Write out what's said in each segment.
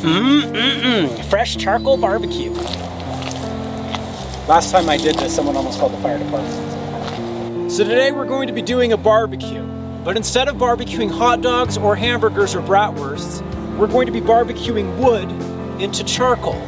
Fresh charcoal barbecue. Last time I did this, someone almost called the fire department. So today we're going to be doing a barbecue. But instead of barbecuing hot dogs or hamburgers or bratwursts, we're going to be barbecuing wood into charcoal.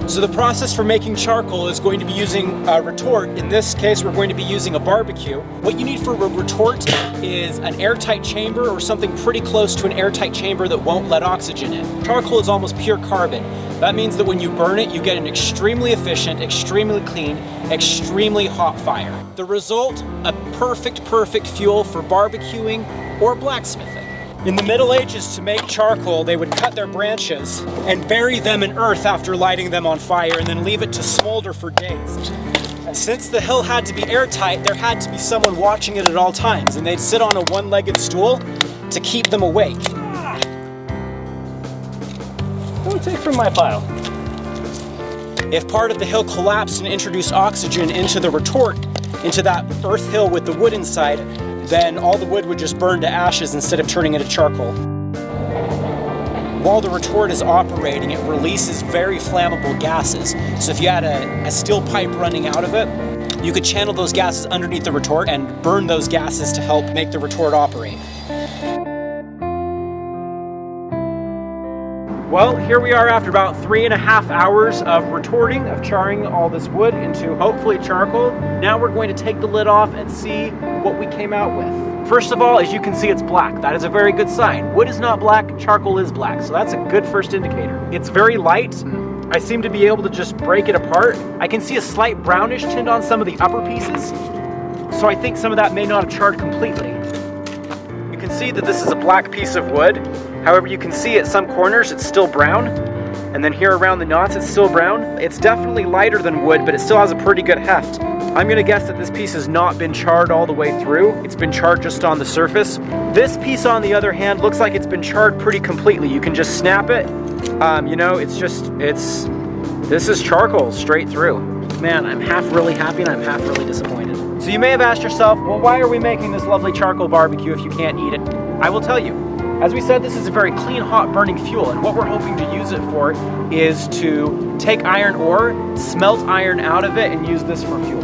So the process for making charcoal is going to be using a retort. In this case, we're going to be using a barbecue. What you need for a retort is an airtight chamber or something pretty close to an airtight chamber that won't let oxygen in. Charcoal is almost pure carbon. That means that when you burn it, you get an extremely efficient, extremely clean, extremely hot fire. The result, a perfect fuel for barbecuing or blacksmithing. In the Middle Ages, to make charcoal, they would cut their branches and bury them in earth after lighting them on fire and then leave it to smolder for days. Since the hill had to be airtight, there had to be someone watching it at all times, and they'd sit on a one-legged stool to keep them awake. Don't take from my pile. If part of the hill collapsed and introduced oxygen into the retort, into that earth hill with the wood inside, then all the wood would just burn to ashes instead of turning into charcoal. While the retort is operating, it releases very flammable gases. So if you had a steel pipe running out of it, you could channel those gases underneath the retort and burn those gases to help make the retort operate. Well, here we are after about 3.5 hours of retorting, of charring all this wood into hopefully charcoal. Now we're going to take the lid off and see what we came out with. First of all, as you can see, it's black. That is a very good sign. Wood is not black, charcoal is black. So that's a good first indicator. It's very light. I seem to be able to just break it apart. I can see a slight brownish tint on some of the upper pieces. So I think some of that may not have charred completely. You can see that this is a black piece of wood. However, you can see at some corners it's still brown, and then here around the knots it's still brown. It's definitely lighter than wood, but it still has a pretty good heft. I'm gonna guess that this piece has not been charred all the way through. It's been charred just on the surface. This piece, on the other hand, looks like it's been charred pretty completely. You can just snap it. You know, this is charcoal straight through. Man, I'm half really happy and I'm half really disappointed. So you may have asked yourself, well, why are we making this lovely charcoal barbecue if you can't eat it? I will tell you. As we said, this is a very clean, hot burning fuel, and what we're hoping to use it for is to take iron ore, smelt iron out of it, and use this for fuel.